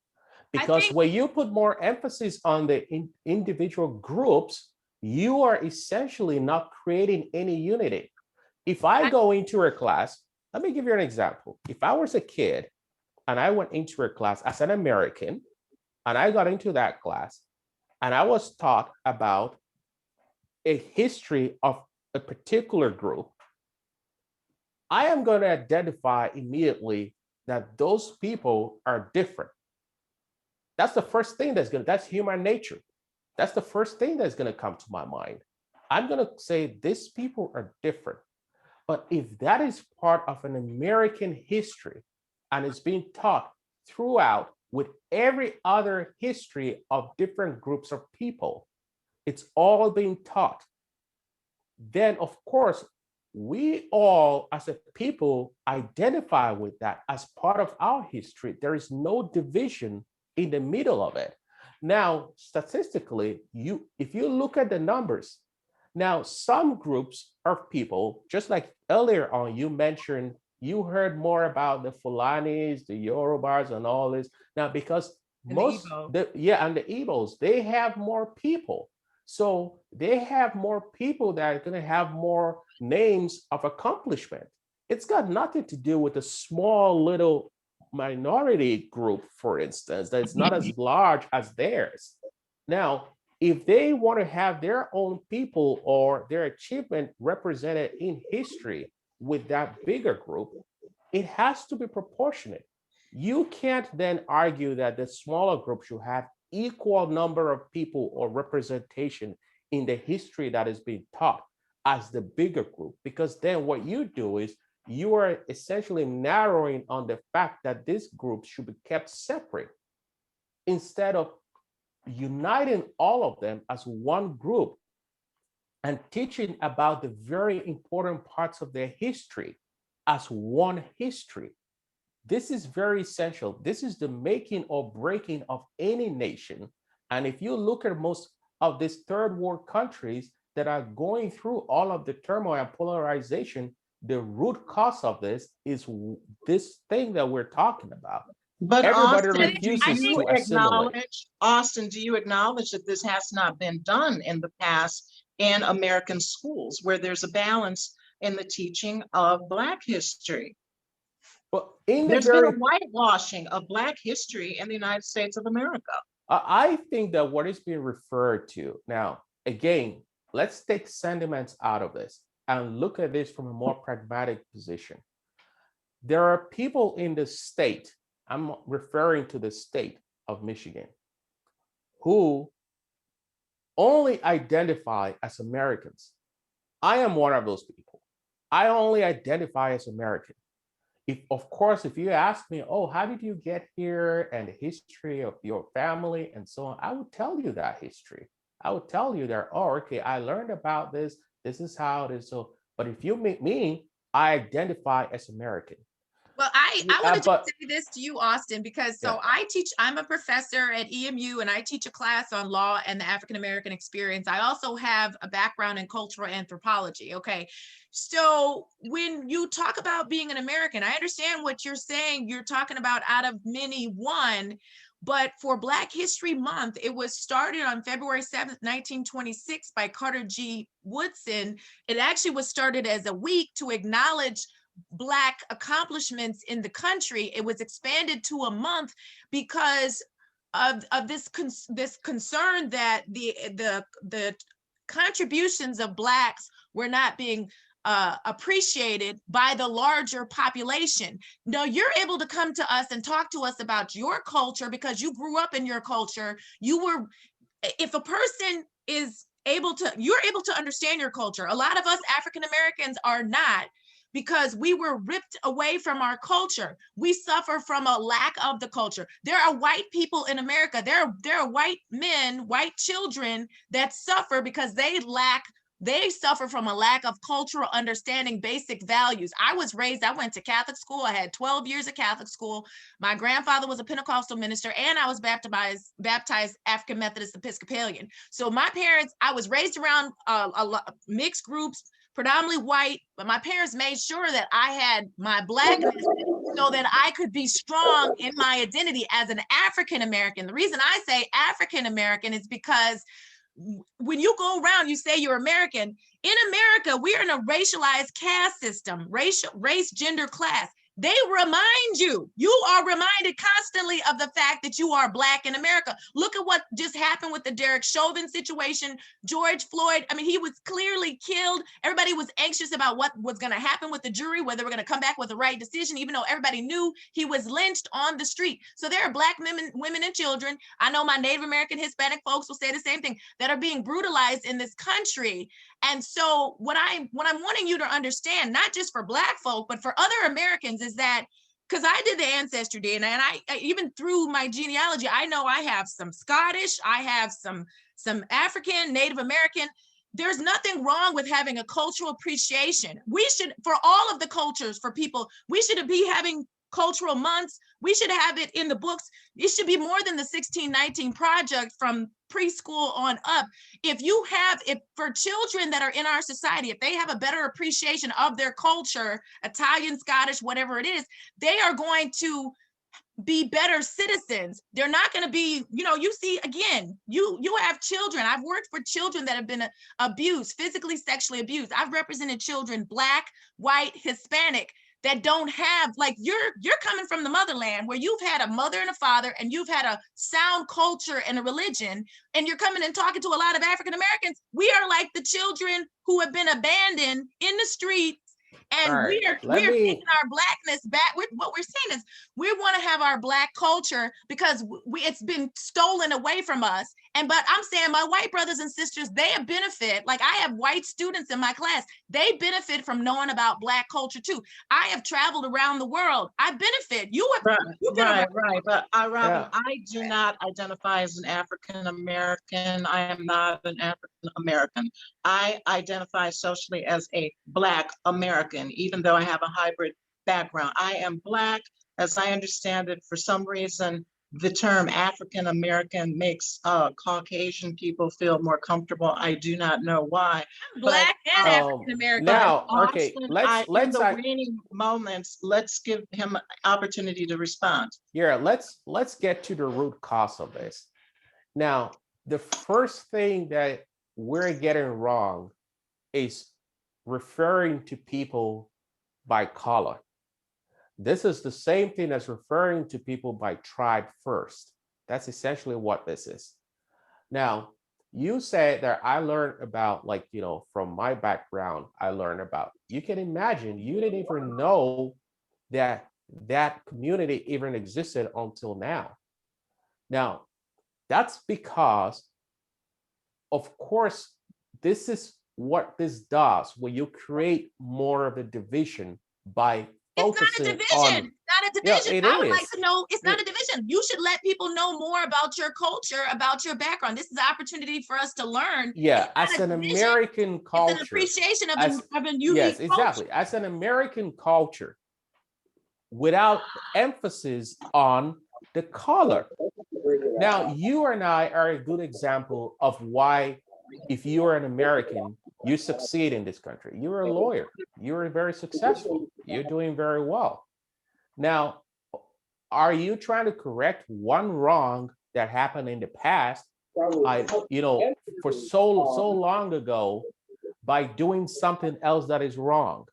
Because think- when you put more emphasis on the individual groups, you are essentially not creating any unity. If I go into a class, let me give you an example. If I was a kid and I went into a class as an American, and I got into that class, and I was taught about a history of a particular group, I am going to identify immediately that those people are different. That's the first thing that's human nature. That's the first thing that's going to come to my mind. I'm going to say these people are different. But if that is part of an American history and is being taught throughout with every other history of different groups of people, it's all being taught, then of course, we all as a people identify with that as part of our history. There is no division in the middle of it. Now, statistically, if you look at the numbers, now some groups of people, just like earlier on, you mentioned, you heard more about the Fulanis, the Yorubas, and all this. Now, because and the Igbos, they have more people. So they have more people that are going to have more names of accomplishment. It's got nothing to do with a small little minority group, for instance, that's not as large as theirs. Now, if they want to have their own people or their achievement represented in history with that bigger group, it has to be proportionate. You can't then argue that the smaller group should have equal number of people or representation in the history that is being taught as the bigger group, because then what you do is you are essentially narrowing on the fact that this group should be kept separate instead of uniting all of them as one group and teaching about the very important parts of their history as one history. This is very essential. This is the making or breaking of any nation. And if you look at most of these third world countries that are going through all of the turmoil and polarization, the root cause of this is this thing that we're talking about. But everybody Austin, refuses do you to assimilate. Austin, do you acknowledge that this has not been done in the past in American schools where there's a balance in the teaching of Black history? But there's been a whitewashing of Black history in the United States of America. I think that what is being referred to now, again, let's take sentiments out of this and look at this from a more pragmatic position. There are people in the state, I'm referring to the state of Michigan, who only identify as Americans. I am one of those people. I only identify as American. Of course, if you ask me, oh, how did you get here and the history of your family and so on, I would tell you that history. I would tell you that, oh, okay, I learned about this. This is how it is. So, but if you meet me, I identify as American. Well, I want to just say this to you, Austin, because I'm a professor at EMU and I teach a class on law and the African-American experience. I also have a background in cultural anthropology. Okay. So when you talk about being an American, I understand what you're saying. You're talking about out of many one, but for Black History Month, it was started on February 7th, 1926 by Carter G. Woodson. It actually was started as a week to acknowledge Black accomplishments in the country. It was expanded to a month because of this concern that the contributions of Blacks were not being appreciated by the larger population. Now you're able to come to us and talk to us about your culture because you grew up in your culture. If a person is you're able to understand your culture. A lot of us African Americans are not, because we were ripped away from our culture. We suffer from a lack of the culture. There are white people in America. There are white men, white children that suffer because they suffer from a lack of cultural understanding, basic values. I went to Catholic school. I had 12 years of Catholic school. My grandfather was a Pentecostal minister and I was baptized African Methodist Episcopalian. So my parents, I was raised around a lot mixed groups, predominantly white, but my parents made sure that I had my blackness so that I could be strong in my identity as an African American. The reason I say African American is because when you go around, you say you're American. In America, we're in a racialized caste system, race, gender, class. They remind you are reminded constantly of the fact that you are Black in America. Look at what just happened with the Derek Chauvin situation, George Floyd. I mean, he was clearly killed. Everybody was anxious about what was going to happen with the jury, whether we're going to come back with the right decision, even though everybody knew he was lynched on the street. So there are Black women and children. I know my Native American, Hispanic folks will say the same thing, that are being brutalized in this country. And so what I'm wanting you to understand, not just for Black folk, but for other Americans, is that, because I did the ancestry DNA, and I even through my genealogy, I know I have some Scottish, I have some African, Native American. There's nothing wrong with having a cultural appreciation. We should, for all of the cultures, for people, we should be having cultural months. We should have it in the books. It should be more than the 1619 project from preschool on up. If for children that are in our society, if they have a better appreciation of their culture, Italian, Scottish, whatever it is, they are going to be better citizens. They're not going to be, you see, again, you have children. I've worked for children that have been abused, physically, sexually abused. I've represented children, Black, white, Hispanic, that don't have, like, you're coming from the motherland where you've had a mother and a father, and you've had a sound culture and a religion, and you're coming and talking to a lot of African Americans. We are like the children who have been abandoned in the streets, and Right. we are taking our Blackness back. What we're saying is we want to have our Black culture because it's been stolen away from us. But I'm saying my white brothers and sisters, they benefit. Like, I have white students in my class. They benefit from knowing about Black culture too. I have traveled around the world. I benefit. Right. But Robyn, Yeah. I do not identify as an African American. I am not an African American. I identify socially as a Black American, even though I have a hybrid background. I am Black. As I understand it, for some reason, the term African American makes Caucasian people feel more comfortable. I do not know why. Black and African American. Now, okay, Austin, let's in the waning moments, let's give him an opportunity to respond. Yeah, let's get to the root cause of this. Now, the first thing that we're getting wrong is referring to people by color. This is the same thing as referring to people by tribe first. That's essentially what this is. Now, you said that I learned about, like, from my background, I learned about, you can imagine, you didn't even know that that community even existed until now. Now, that's because, of course, this is what this does when you create more of a division by focusing on. It's not a division. Yeah, I would like to know, it's not a division. You should let people know more about your culture, about your background. This is an opportunity for us to learn. Yeah, as an American culture. It's an appreciation of a unique yes, exactly. culture. As an American culture, without emphasis on the color. Now, you and I are a good example of why, if you are an American, you succeed in this country. You're a lawyer. You're very successful. You're doing very well. Now, are you trying to correct one wrong that happened in the past, for so long ago, by doing something else that is wrong?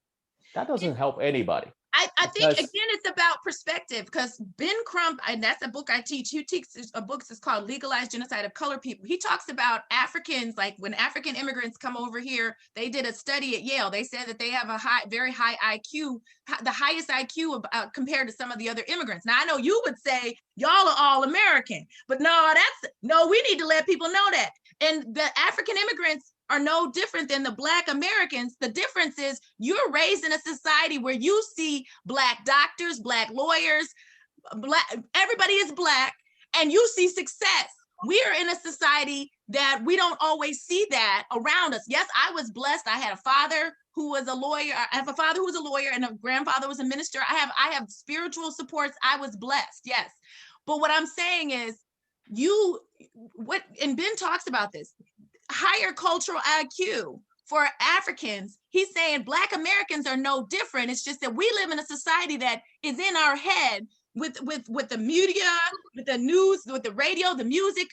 That doesn't help anybody. I think, again, it's about perspective, because Ben Crump, and that's a book I teach, he teaches a book that's called Legalized Genocide of Colored People. He talks about Africans, like when African immigrants come over here, they did a study at Yale. They said that they have a very high IQ, the highest IQ compared to some of the other immigrants. Now, I know you would say, y'all are all American, but no, we need to let people know that. And the African immigrants are no different than the Black Americans. The difference is you're raised in a society where you see Black doctors, Black lawyers, everybody is Black, and you see success. We are in a society that we don't always see that around us. Yes, I was blessed. I had a father who was a lawyer. I have a father who was a lawyer, and a grandfather was a minister. I have spiritual supports. I was blessed, yes. But what I'm saying is, and Ben talks about this, higher cultural IQ. for Africans, he's saying Black Americans are no different. It's just that we live in a society that is in our head with the media, with the news, with the radio, the music.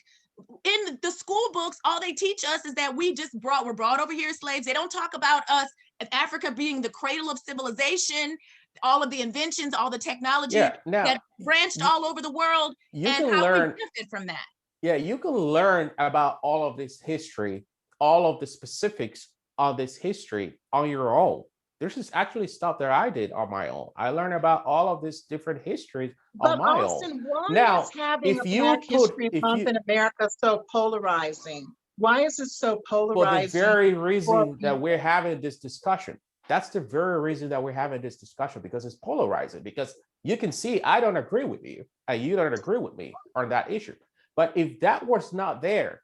In the school books, all they teach us is that we're brought over here as slaves. They don't talk about us, Africa being the cradle of civilization, all of the inventions, all the technology that branched all over the world, and how we benefit from that. Yeah, you can learn about all of this history, all of the specifics of this history on your own. There's just actually stuff that I did on my own. I learned about all of this different histories on my own. Why Now, is having a Black History Month in America so polarizing? Why is it so polarizing? For the very reason that we're having this discussion. That's the very reason that we're having this discussion, because it's polarizing. Because you can see I don't agree with you, and you don't agree with me on that issue. But if that was not there,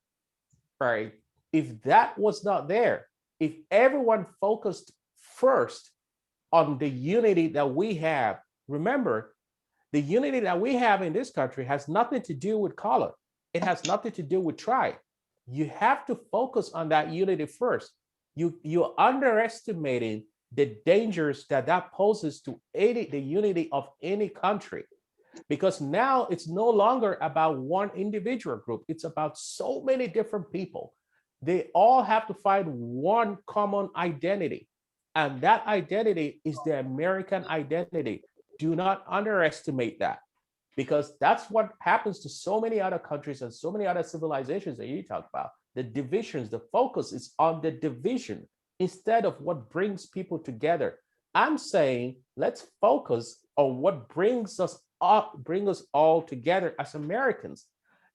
right? If that was not there, if everyone focused first on the unity that we have, remember, the unity that we have in this country has nothing to do with color. It has nothing to do with tribe. You have to focus on that unity first. You're underestimating the dangers that poses to the unity of any country. Because now it's no longer about one individual group. It's about so many different people. They all have to find one common identity. And that identity is the American identity. Do not underestimate that, because that's what happens to so many other countries and so many other civilizations that you talk about. The divisions, the focus is on the division instead of what brings people together. I'm saying let's focus on what brings us all together as Americans.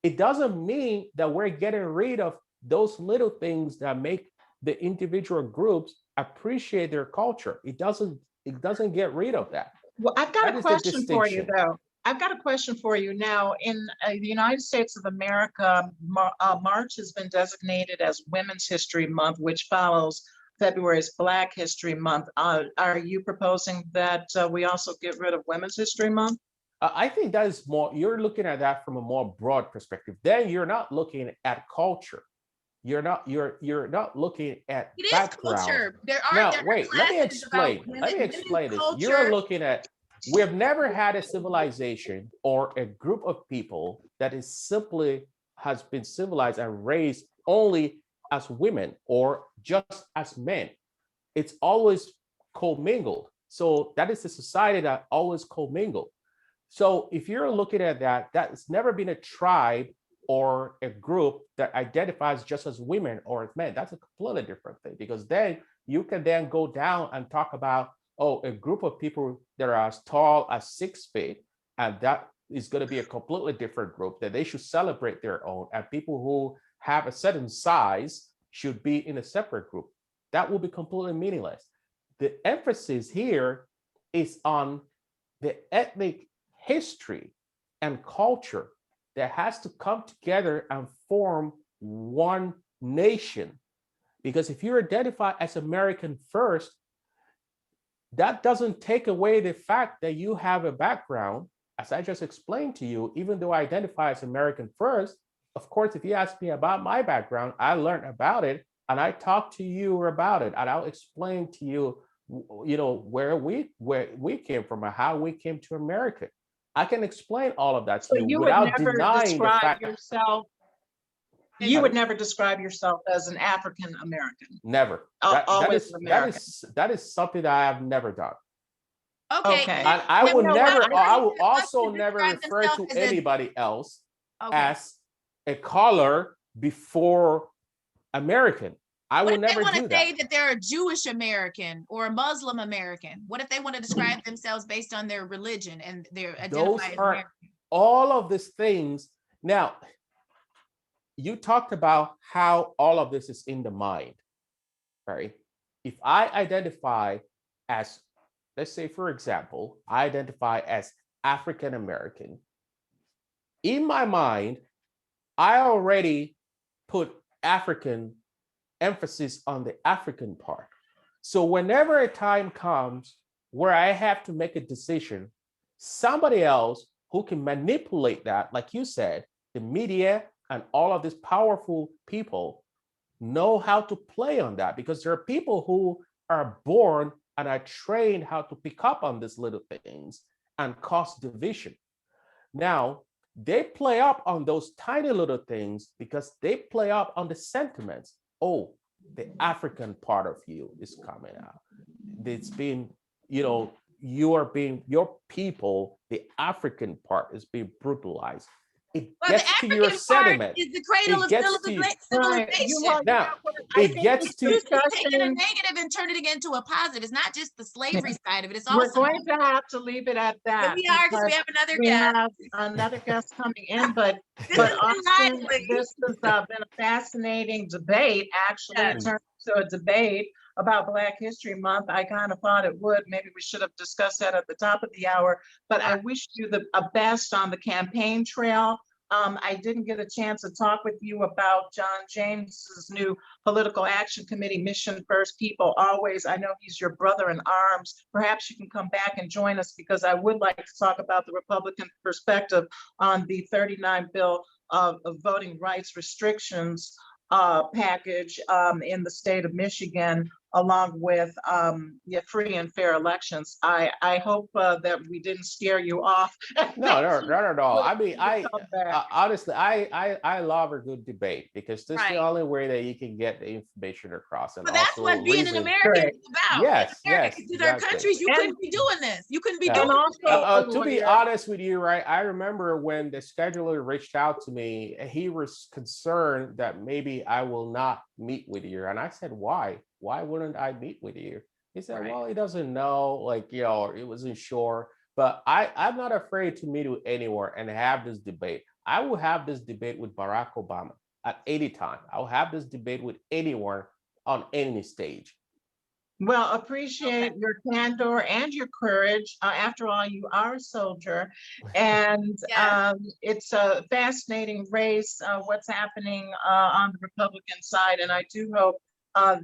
It doesn't mean that we're getting rid of those little things that make the individual groups appreciate their culture. It doesn't get rid of that. Well, I've got a question for you, though. I've got a question for you now. In the United States of America, March has been designated as Women's History Month, which follows February's Black History Month. Are you proposing that we also get rid of Women's History Month? I think that is more, you're looking at that from a more broad perspective. Then you're not looking at culture. You're not looking at it background. Is culture. There are now, wait, let me explain this. You're looking at, we have never had a civilization or a group of people that is simply has been civilized and raised only as women or just as men. It's always commingled. So that is a society that always commingled. So if you're looking at that, that's never been a tribe or a group that identifies just as women or as men. That's a completely different thing, because then you can then go down and talk about, oh, a group of people that are as tall as 6 feet, and that is going to be a completely different group that they should celebrate their own, and people who have a certain size should be in a separate group. That will be completely meaningless. The emphasis here is on the ethnic history and culture that has to come together and form one nation. Because if you identify as American first, that doesn't take away the fact that you have a background. As I just explained to you, even though I identify as American first, of course, if you ask me about my background, I learned about it and I talk to you about it, and I'll explain to you, where we came from and how we came to America. I can explain all of that to you without denying the fact yourself. You would never describe yourself as an African American. Never. Always American. That is something that I have never done. Okay. I will also never refer to anybody else as a color before American. I will never do that. What if they want to say that they're a Jewish American or a Muslim American? What if they want to describe themselves based on their religion and their identify as American? All of these things. Now, you talked about how all of this is in the mind, right? If I identify as, let's say, for example, I identify as African American, in my mind, I already put African emphasis on the African part. So whenever a time comes where I have to make a decision, somebody else who can manipulate that, like you said, the media and all of these powerful people know how to play on that, because there are people who are born and are trained how to pick up on these little things and cause division. Now, they play up on those tiny little things because they play up on the sentiments. Oh, the African part of you is coming out. It's been, your people, the African part is being brutalized. It Well, the gets to your African part sentiment. is the cradle It of gets to you. Right. civilization. Now, I it think gets this to You just take it a discussion, negative and turn it into a positive. It's not just the slavery side of it. It's we're also, going to have to leave it at but that we are, because we because have another we guest. have another guest coming in, but This has been Austin, lively. this has been a fascinating debate. Actually, it Yes. turned into a debate about Black History Month. I kind of thought it would. Maybe we should have discussed that at the top of the hour, but I wish you the best on the campaign trail. I didn't get a chance to talk with you about John James's new Political Action Committee, Mission First, People Always. I know he's your brother in arms. Perhaps you can come back and join us, because I would like to talk about the Republican perspective on the 39 bill of voting rights restrictions package in the state of Michigan, along with free and fair elections. I hope that we didn't scare you off. No, not at all. I mean, Come back. honestly, I love a good debate, because this is the Right. only way that you can get the information across. And But that's also what being an reason. American Right. is about. Yes, In America, yes, because there are exactly. countries you And- couldn't be doing this. You couldn't be Yeah. doing And this. also, To be lawyer. honest with you, right, I remember when the scheduler reached out to me, he was concerned that maybe I will not meet with you. And I said, why? Why wouldn't I meet with you? He said, Right. well, he doesn't know, like, it wasn't sure. But I'm not afraid to meet with anyone and have this debate. I will have this debate with Barack Obama at any time. I'll have this debate with anyone on any stage. Well, appreciate your candor and your courage. After all, you are a soldier, and Yes. it's a fascinating race. What's happening on the Republican side, and I do hope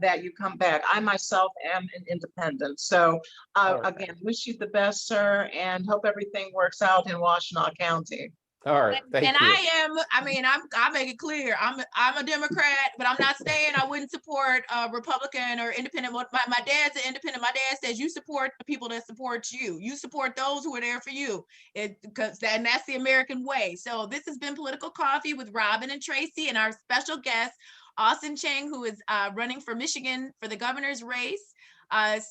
that you come back. I myself am an independent, so All right. again, wish you the best, sir, and hope everything works out in Washtenaw County. All right, thank And you. I make it clear, I'm a Democrat, but I'm not saying I wouldn't support a Republican or independent. My dad's an independent. My dad says you support the people that support you. You support those who are there for you. That's the American way. So this has been Political Coffee with Robyn and Tracey, and our special guest, Austin Cheng, who is running for Michigan for the governor's race.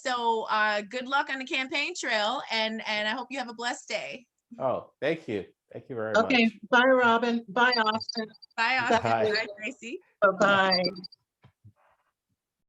So good luck on the campaign trail, and I hope you have a blessed day. Oh, thank you. Thank you very Okay, much. bye, Robyn. Bye, Austin. Bye, Austin. Bye. Bye, Tracey. Bye-bye.